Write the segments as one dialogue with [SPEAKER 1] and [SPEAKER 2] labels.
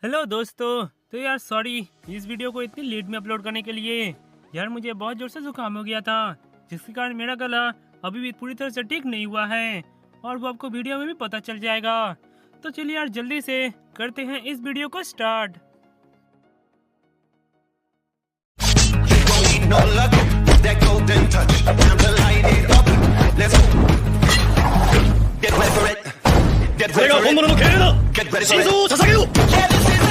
[SPEAKER 1] Hello दोस्तों। तो यार सॉरी इस वीडियो को इतनी लेट में अपलोड करने के लिए। यार मुझे बहुत जोर से जुकाम हो गया था, जिसके कारण मेरा गला अभी भी पूरी तरह से ठीक नहीं हुआ है और वो आपको वीडियो में भी पता चल जाएगा। तो चलिए यार जल्दी से करते हैं इस वीडियो को start.
[SPEAKER 2] No luck, that golden touch. Time to light it up. Let's go. Get ready for it. Get
[SPEAKER 3] これ
[SPEAKER 2] ready
[SPEAKER 3] が
[SPEAKER 2] for
[SPEAKER 3] 本
[SPEAKER 2] it.
[SPEAKER 3] 物の敬礼だ
[SPEAKER 2] Get ready
[SPEAKER 3] 心
[SPEAKER 2] for
[SPEAKER 3] 臓
[SPEAKER 2] it.
[SPEAKER 3] を捧げよう
[SPEAKER 2] Yeah, this is it.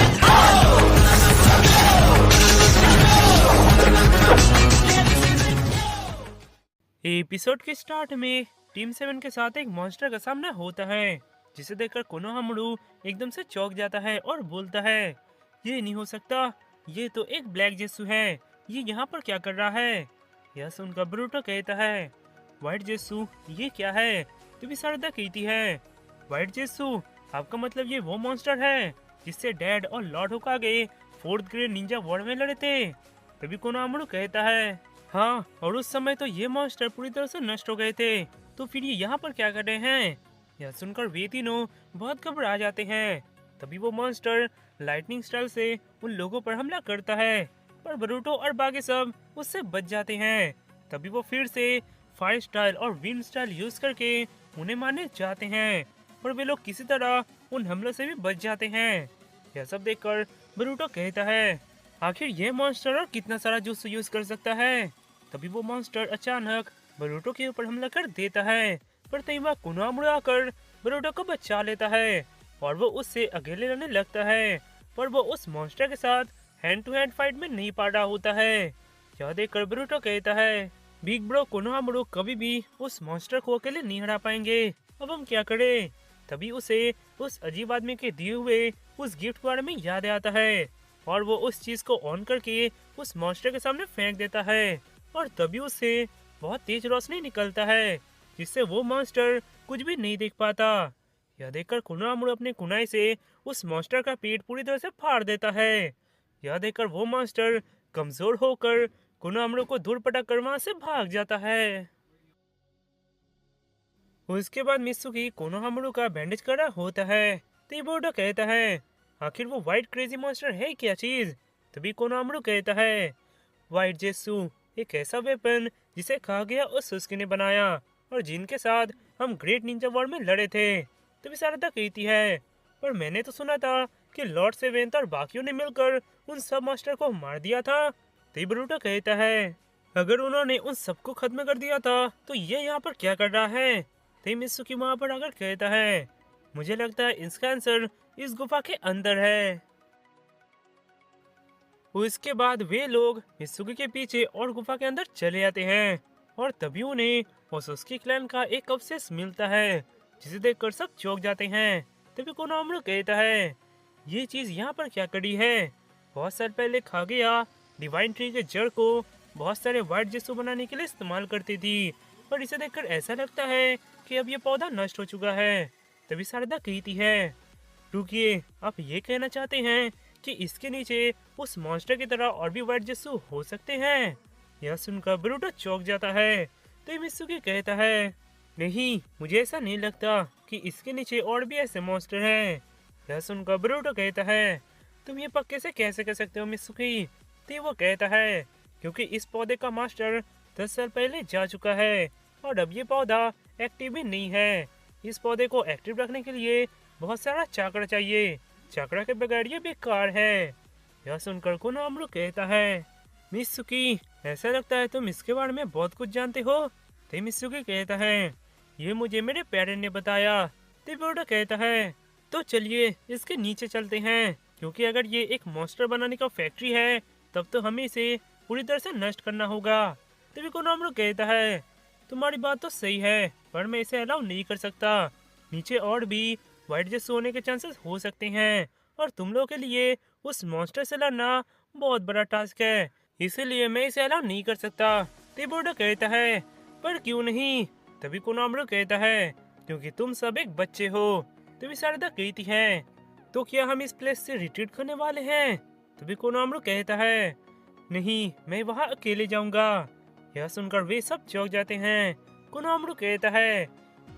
[SPEAKER 1] Episode के start में team 7 के साथ एक monster का सामना होता है, जिसे देखकर कोनोहामारू एकदम से चौंक जाता है और बोलता है, ये नहीं हो सकता, ये तो एक ब्लैक जेसु है, ये यहाँ पर क्या कर रहा है। यह सुनकर ब्रूटो कहता है, व्हाइट जेसु ये क्या है। तभी शारदा कहती है, व्हाइट जेसु आपका मतलब ये वो मॉन्स्टर है जिससे डैड और Lord होकागे 4th grade Ninja war में लड़े थे। तभी कोनोहामारू कहता है, हाँ, और उस समय तो ये मॉन्स्टर पूरी तरह से नष्ट हो गए थे, तो फिर ये यहाँ पर क्या कर रहे हैं। यह सुनकर वे तीनों बहुत घबरा जाते हैं। तभी वो मॉन्स्टर लाइटनिंग स्टाइल से उन लोगों पर हमला करता है, पर बरूटो और बाकी सब उससे बच जाते हैं। तभी वो फिर से फायर स्टाइल और विंड स्टाइल यूज करके उन्हें मारने जाते हैं, पर वे लोग किसी तरह उन हमलों से भी बच जाते हैं। यह सब देखकर बरूटो कहता है, आखिर ये मॉन्स्टर और कितना सारा जूस यूज कर सकता है। तभी वो मॉन्स्टर अचानक बरूटो के ऊपर हमला कर देता है, पर तभी वह कोनोहामारू आकर बरूटो को बचा लेता है और वो उससे अकेले लड़ने लगता है, पर वो उस मॉन्स्टर के साथ हैंड टू हैंड फाइट में नहीं पा रहा होता है। यह देखकर बरूटो कहता है, बिग ब्रो कोनोहामारू कभी भी उस मॉन्स्टर को अकेले नहीं हरा पाएंगे, अब हम क्या करें। तभी उसे उस अजीब आदमी के दिए हुए उस गिफ्ट के बारे में याद आता है और वो उस चीज को ऑन करके उस मॉन्स्टर के सामने फेंक देता है और तभी उससे बहुत तेज रोशनी निकलता है, जिससे वो मॉन्स्टर कुछ भी नहीं देख पाता। यह देखकर कोनोहामारू अपने कुनाई से उस मॉन्स्टर का पेट पूरी तरह से फाड़ देता है। यह देखकर वो मॉन्स्टर कमजोर होकर कोनोहामारू को दूर पटक कर वहां से भाग जाता है। उसके बाद मित्सुकी कोनोहामारू का बैंडेज करा होता है। तभी बोर्डो कहता है, आखिर वो व्हाइट क्रेजी मॉन्स्टर है क्या चीज। तभी कोनोहामारू कहता है, व्हाइट जेसु एक ऐसा वेपन जिसे कागुया और सुसुकी ने बनाया और जिनके साथ हम ग्रेट निंजा वॉर में लड़े थे। तभी शारदा कहती है, पर मैंने तो सुना था कि लॉर्ड सेवेंथ और बाकियों ने मिलकर उन सब मास्टर को मार दिया था। तभी बरूटो कहता है, अगर उन्होंने उन सबको खत्म कर दिया था तो ये यहाँ पर क्या कर रहा है। तभी मित्सुकी वहाँ पर आकर कहता है, मुझे लगता है इसका आंसर इस गुफा के अंदर है। उसके बाद वे लोग मित्सुकी के पीछे और गुफा के अंदर चले आते हैं और तभी उन्हें ओसोस्की क्लैन का एक अवशेष मिलता है, जिसे देखकर सब चौंक जाते हैं। तभी कोनोहामारू कहता है, ये चीज यहाँ पर क्या करी है। बहुत साल पहले कागुया डिवाइन ट्री के जड़ को बहुत सारे व्हाइट जेसु बनाने के लिए इस्तेमाल करती थी, पर इसे देखकर ऐसा लगता है कि अब ये पौधा नष्ट हो चुका है। तभी शारदा कहती है, रुकिए, आप ये कहना चाहते हैं कि इसके नीचे उस मॉन्स्टर की तरह और भी व्हाइट जेसु हो सकते हैं। यह सुनकर बरूटो चौंक जाता है। तो मित्सुकी कहता है, नहीं, मुझे ऐसा नहीं लगता कि इसके नीचे और भी ऐसे मॉन्स्टर हैं। यह सुनकर बरूटो कहता है, तुम ये पक्के से कैसे कह सकते हो मित्सुकी। तो वो कहता है, क्योंकि इस पौधे का मास्टर 10 साल पहले जा चुका है और अब ये पौधा एक्टिव भी नहीं है। इस पौधे को एक्टिव रखने के लिए बहुत सारा चाकरा चाहिए, चाकरा के बगैर ये बेकार है। यह सुनकर कोनोहामारू कहता है, मित्सुकी ऐसा लगता है तुम इसके बारे में बहुत कुछ जानते हो। तो मित्सुकी कहता है, ये मुझे मेरे पेरेंट ने बताया। तो बोर्डो कहता है, तो चलिए इसके नीचे चलते हैं, क्योंकि अगर ये एक मॉन्स्टर बनाने का फैक्ट्री है तब तो हमें इसे पूरी तरह से नष्ट करना होगा। तभी कोनोहामारू कहता है, तुम्हारी बात तो सही है, पर मैं इसे अलाउ नहीं कर सकता। नीचे और भी व्हाइट जेसु होने के चांसेस हो सकते हैं और तुम लोगों के लिए उस मॉन्स्टर से लड़ना बहुत बड़ा टास्क है, इसीलिए मैं इसे अलाउ नहीं कर सकता। बोर्डो कहता है, पर क्यों नहीं। तभी कोनोहामारू कहता है, क्योंकि तुम सब एक बच्चे हो। तभी शारदा कहती है, तो क्या हम इस प्लेस से रिट्रीट करने वाले हैं। तभी कोनोहामारू कहता है, नहीं, मैं वहाँ अकेले जाऊंगा। यह सुनकर वे सब चौंक जाते हैं। कोनोहामारू कहता है,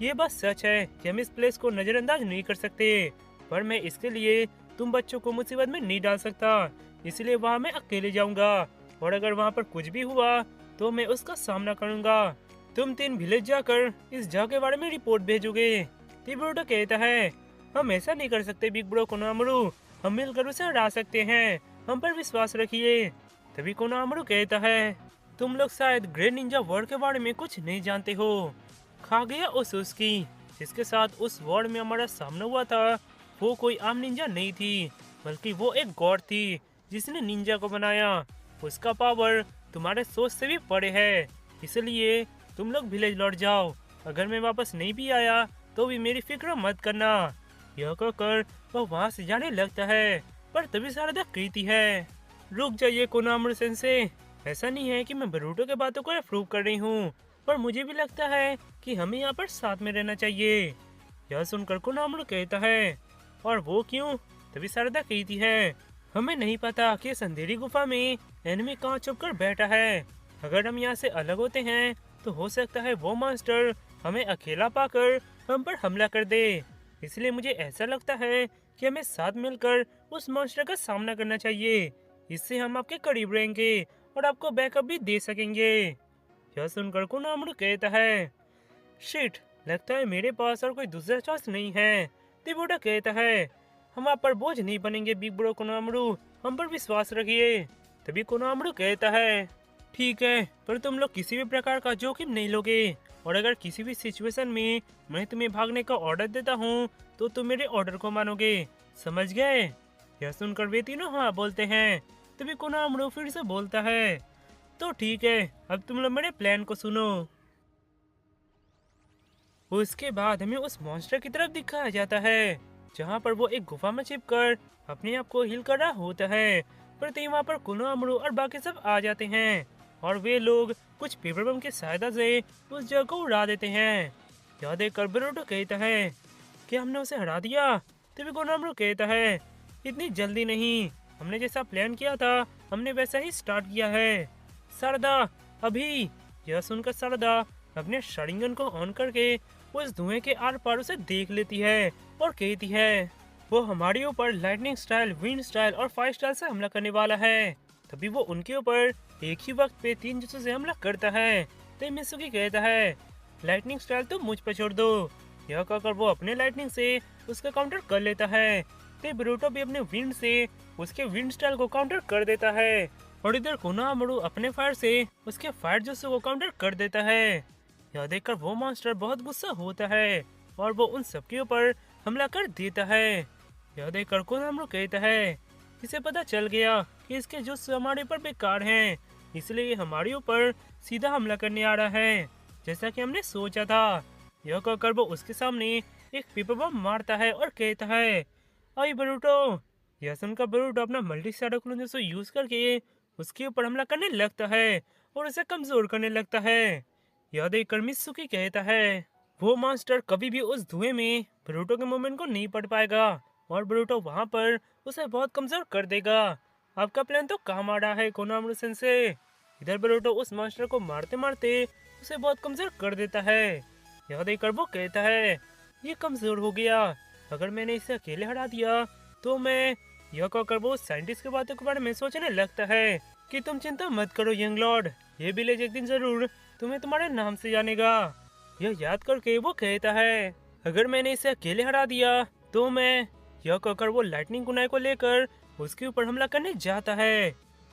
[SPEAKER 1] ये बात सच है कि हम इस प्लेस को नजरअंदाज नहीं कर सकते, पर मैं इसके लिए तुम बच्चों को मुसीबत में नहीं डाल सकता, इसलिए वहाँ मैं अकेले जाऊंगा और अगर वहाँ पर कुछ भी हुआ तो मैं उसका सामना करूंगा। तुम 3 विलेज जाकर इस जगह के बारे में रिपोर्ट भेजोगे। तभी ब्रूटो कहता है, हम ऐसा नहीं कर सकते बिग ब्रो कोनोहामारू, हम मिलकर उसे हरा सकते हैं, हम पर विश्वास रखिए। तभी कोनोहामारू कहता है, तुम लोग शायद ग्रेट निंजा वर्ल्ड के बारे में कुछ नहीं जानते हो। कागुया ओसुस्की, जिसके साथ उस वॉर में हमारा सामना हुआ था, वो कोई आम निंजा नहीं थी, बल्कि वो एक गॉड थी जिसने निंजा को बनाया। उसका पावर तुम्हारे सोच से भी परे है, इसलिए तुम लोग विलेज लौट जाओ। अगर मैं वापस नहीं भी आया तो भी मेरी फिक्र मत करना। यह कहकर वह वहाँ से जाने लगता है, पर तभी शारदा कहती है, रुक जाइए कोनोहामारू सेंसे, ऐसा नहीं है कि मैं बरूटो के बातों को अप्रूव कर रही हूँ, पर मुझे भी लगता है कि हमें यहाँ पर साथ में रहना चाहिए। यह सुनकर कोनोहामारू कहता है, और वो क्यों? तभी शारदा कहती है, हमें नहीं पता कि इस अंधेरी गुफा में एनिमी कहाँ छुप कर बैठा है। अगर हम यहाँ से अलग होते हैं तो हो सकता है वो मॉन्स्टर हमें अकेला पाकर हम पर हमला कर दे। इसलिए मुझे ऐसा लगता है कि हमें साथ मिलकर उस मॉन्स्टर का सामना करना चाहिए। इससे हम आपके करीब रहेंगे और आपको बैकअप भी दे सकेंगे। यह सुनकर कोनोहामारू कहता है, शिट, लगता है मेरे पास और कोई दूसरा चॉइस नहीं है। तिबोटा कहता है, हम आप पर बोझ नहीं बनेंगे बिग ब्रो कोनोहामारू, हम पर विश्वास रखिए। तभी कोनोहामारू कहता है, ठीक है, पर तुम लोग किसी भी प्रकार का जोखिम नहीं लोगे, और अगर किसी भी सिचुएशन में मैं तुम्हें भागने का ऑर्डर देता हूँ तो तुम मेरे ऑर्डर को मानोगे, समझ गए? यह सुनकर वे तीनों हाँ बोलते हैं। तभी कोनोहामारू फिर से बोलता है, तो ठीक है, अब तुम लोग मेरे प्लान को सुनो। उसके बाद हमें उस मॉन्स्टर की तरफ दिखाया जाता है, जहाँ पर वो एक गुफा में छिपकर अपने आप को हील कर रहा होता है। पर तभी वहाँ पर कोनोहामारू और बाकी सब आ जाते हैं और वे लोग कुछ पेपर बम की सहायता से उस जगह को उड़ा देते हैं। यह देखकर बोरुतो कहता है कि हमने उसे हरा दिया। तभी कोनोहामारू कहता है, इतनी जल्दी नहीं, हमने जैसा प्लान किया था हमने वैसा ही स्टार्ट किया है। शारदा, अभी! यह सुनकर शारदा अपने शारिंगन को ऑन करके उस धुएं के आर पार उसे देख लेती है और कहती है, वो हमारे ऊपर लाइटनिंग स्टाइल, विंड स्टाइल और फायर स्टाइल से हमला करने वाला है। तभी वो उनके ऊपर एक ही वक्त पे 3 जुत्सु से हमला करता है। तो मित्सुकी कहता है, लाइटनिंग स्टाइल तो मुझ पर छोड़ दो। यह कहकर वो अपने लाइटनिंग से उसका काउंटर कर लेता है। तो बोरुतो भी अपने विंड से उसके विंड स्टाइल को काउंटर कर देता है और इधर कोनोहामारू अपने फायर से उसके फायर जुत्सु को काउंटर कर देता है। यह देखकर वो मॉन्स्टर बहुत गुस्सा होता है और वो उन सबके ऊपर हमला कर देता है। यह देखकर कोनोहामारू कहता है, इसे पता चल गया कि इसके जुत्सु हमारे ऊपर बेकार हैं, इसलिए ये हमारे ऊपर सीधा हमला करने आ रहा है, जैसा कि हमने सोचा था। यह कहकर वो उसके सामने एक पेपर बम मारता है और कहता है, आई बोरुतो। यह सुनकर बोरुतो अपना multi shadow clone jutsu use करके उसके ऊपर हमला करने लगता है और उसे कमजोर करने लगता है। यह देखकर मित्सुकी कहता है, वो मॉन्स्टर कभी भी उस धुएं में बोरुतो के मूवमेंट को नहीं पढ़ पाएगा और बोरुतो वहां पर उसे बहुत कमजोर कर देगा। आपका प्लान तो काम आ रहा है कोनोहामारू सेंसे। इधर बोरुतो उस मॉन्स्टर को मारते मारते उसे बहुत कमजोर कर देता है। यह देखकर वो कहता है, ये कमजोर हो गया, अगर मैंने इसे अकेले हरा दिया तो मैं। यह कहकर वो साइंटिस्ट की बातों के बारे में सोचने लगता है कि तुम चिंता मत करो यंग लॉर्ड, ये विलेज एक दिन जरूर तुम्हें तुम्हारे नाम से जानेगा। यह याद करके वो कहता है, अगर मैंने इसे अकेले हरा दिया तो मैं। यह कहकर वो लाइटनिंग कुनाई को लेकर उसके ऊपर हमला करने जाता है।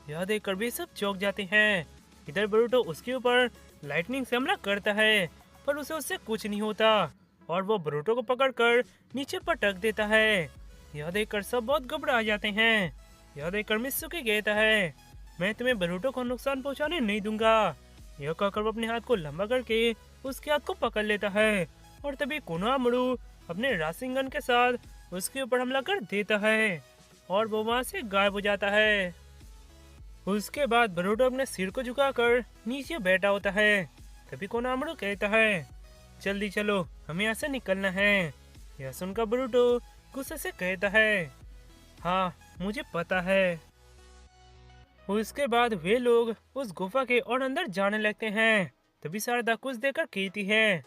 [SPEAKER 1] यह देखकर भी सब चौंक जाते हैं। इधर बोरुतो उसके ऊपर लाइटनिंग से हमला करता है, पर उसे उससे कुछ नहीं होता और वो बोरुतो को पकड़कर नीचे पटक देता है। यह देखकर सब बहुत घबरा जाते हैं। यह देखकर मित्सुकी कहता है, मैं तुम्हें बोरुतो को नुकसान पहुंचाने नहीं दूंगा। यह कहकर वो अपने हाथ को लंबा करके उसके हाथ को पकड़ लेता है और तभी कोनोहामारू अपने राशिंगन के साथ उसके ऊपर हमला कर देता है और वो वहां से गायब हो जाता है। उसके बाद बोरुतो अपने सिर को झुकाकर नीचे बैठा होता है। तभी कोनोहामारू कहता है, जल्दी चलो, हमें यहाँ से निकलना है। यह सुनकर बोरुतो गुस्से से कहता है, हाँ मुझे पता है। उसके बाद वे लोग उस गुफा के और अंदर जाने लगते हैं। तभी शारदा कुछ देकर कहती है,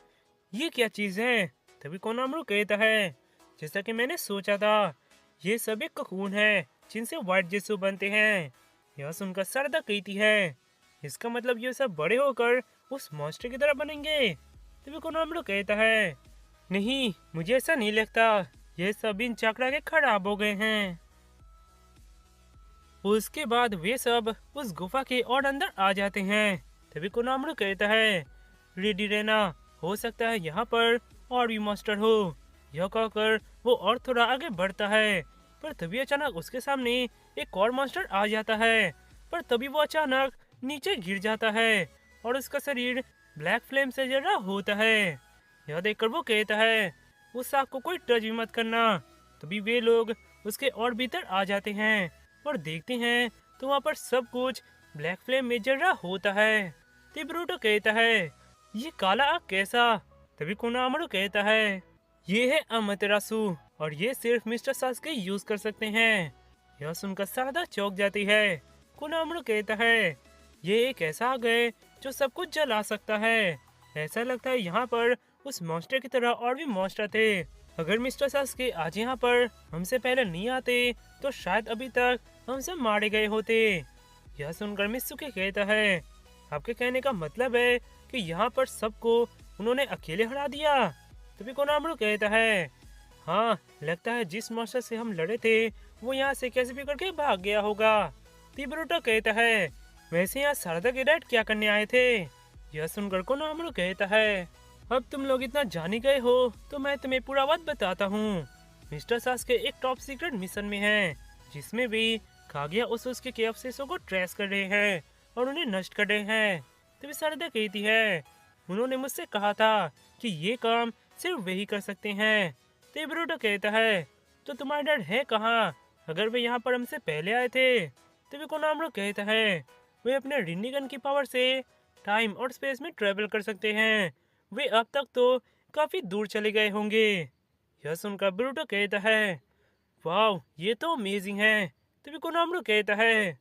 [SPEAKER 1] ये क्या चीज है? तभी कोनोहामारू कहता है, जैसा कि मैंने सोचा था, ये सब एक ककून है जिनसे व्हाइट जेसू बनते हैं। यह सुनकर शारदा कहती है, इसका मतलब ये सब बड़े होकर उस मॉन्स्टर की तरह बनेंगे। तभी कोनामरो कहता है, नहीं, मुझे ऐसा नहीं लगता, ये सब इन चक्रा के खराब हो गए हैं। उसके बाद वे सब उस गुफा के और अंदर आ जाते हैं। तभी कोनामरो कहता है, रेडी रहना, हो सकता है यहाँ पर और भी मॉन्स्टर हो। यह कहकर वो और थोड़ा आगे बढ़ता है, पर तभी अचानक उसके सामने एक और मॉन्स्टर आ जाता है। पर तभी वो अचानक नीचे गिर जाता है और उसका शरीर ब्लैक फ्लेम से जल रहा होता है। यह देखकर वो कहता है, उस सांप को कोई टच भी मत करना। तभी वे लोग उसके और भीतर आ जाते हैं और देखते हैं तो वहाँ पर सब कुछ ब्लैक फ्लेम में जल रहा होता है। तभी ब्रूटो कहता है, ये काला आग कैसा? तभी कोनामरो कहता है, ये है अमातेरासु और ये सिर्फ मिस्टर सास्के यूज कर सकते हैं। यह सुनकर शारदा चौंक जाती है। कोनामरो कहता है, ये एक ऐसा आग है जो सब कुछ जला सकता है। ऐसा लगता है यहाँ पर उस मॉन्स्टर की तरह और भी मॉन्स्टर थे। अगर मिस्टर सास्के आज यहाँ पर हमसे पहले नहीं आते तो शायद अभी तक हमसे मारे गए होते। यह सुनकर मित्सुकी कहता है, आपके कहने का मतलब है कि यहाँ पर सबको उन्होंने अकेले हरा दिया? तभी कोनामरो कहता है, हाँ, लगता है जिस मॉन्स्टर से हम लड़े थे वो यहाँ से कैसे भी करके भाग गया होगा। तभी ब्रूटो कहता है, वैसे यहाँ शारदा के डैड क्या करने आए थे? यह सुनकर कोनामरो कहता है, अब तुम लोग इतना जान ही गए हो तो मैं तुम्हें पूरा बात बताता हूँ। मिस्टर सास्के एक टॉप सीक्रेट मिशन में है जिसमें भी कागिया उसके के अवशेषों को ट्रेस कर रहे हैं और उन्हें नष्ट कर रहे हैं। तभी शारदा कहती है, उन्होंने मुझसे कहा था कि ये काम सिर्फ वे ही कर सकते हैं। तभी ब्रूटो कहता है, तो तुम्हारा डैड है कहाँ? अगर वे यहाँ पर हमसे पहले आए थे। तभी कोनामरो कहता है, वे अपने रिन्निगन की पावर से टाइम और स्पेस में ट्रेवल कर सकते हैं। वे अब तक तो काफी दूर चले गए होंगे। यह सुनकर ब्रूटो कहता है, वाह, ये तो अमेजिंग है। तभी कोनामरो कहता है,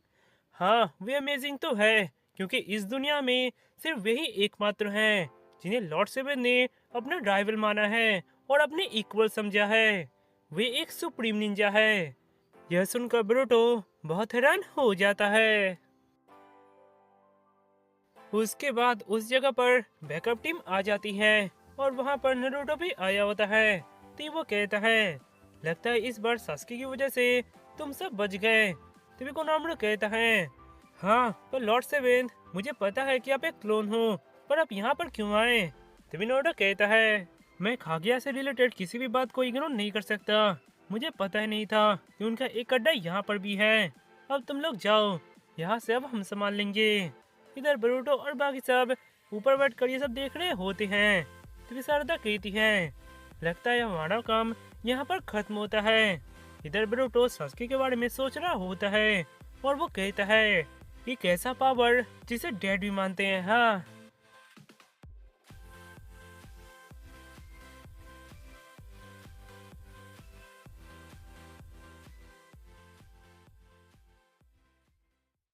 [SPEAKER 1] हाँ, वे अमेजिंग तो है क्योंकि इस दुनिया में सिर्फ वे ही एकमात्र हैं जिन्हें लॉर्ड सेवन ने अपना राइवल माना है और अपने इक्वल समझा है। वे एक सुप्रीम निंजा है। यह सुनकर ब्रूटो बहुत हैरान हो जाता है। उसके बाद उस जगह पर बैकअप टीम आ जाती है और वहाँ पर नारुतो भी आया होता है। तो वो कहता है, लगता है इस बार सास्के की वजह से तुम सब बच गए। तभी कोनामरो कहता है, हाँ, पर लॉर्ड सेवेंथ, मुझे पता है कि आप एक क्लोन हो, पर आप यहाँ पर क्यों आए? तभी नारुतो कहता है, मैं कागिया से रिलेटेड किसी भी बात को इग्नोर नहीं कर सकता। मुझे पता ही नहीं था कि उनका एक अड्डा यहाँ पर भी है। अब तुम लोग जाओ, यहाँ से अब हम संभाल लेंगे। इधर ब्रूटो और बाकी सब ऊपर बैठ कर ये सब देख रहे होते हैं। तभी शारदा कहती है, लगता है हमारा काम यहाँ पर खत्म होता है। इधर ब्रूटो सास्के के बारे में सोच रहा होता है और वो कहता है, एक ऐसा पावर जिसे डैड भी मानते हैं। हाँ,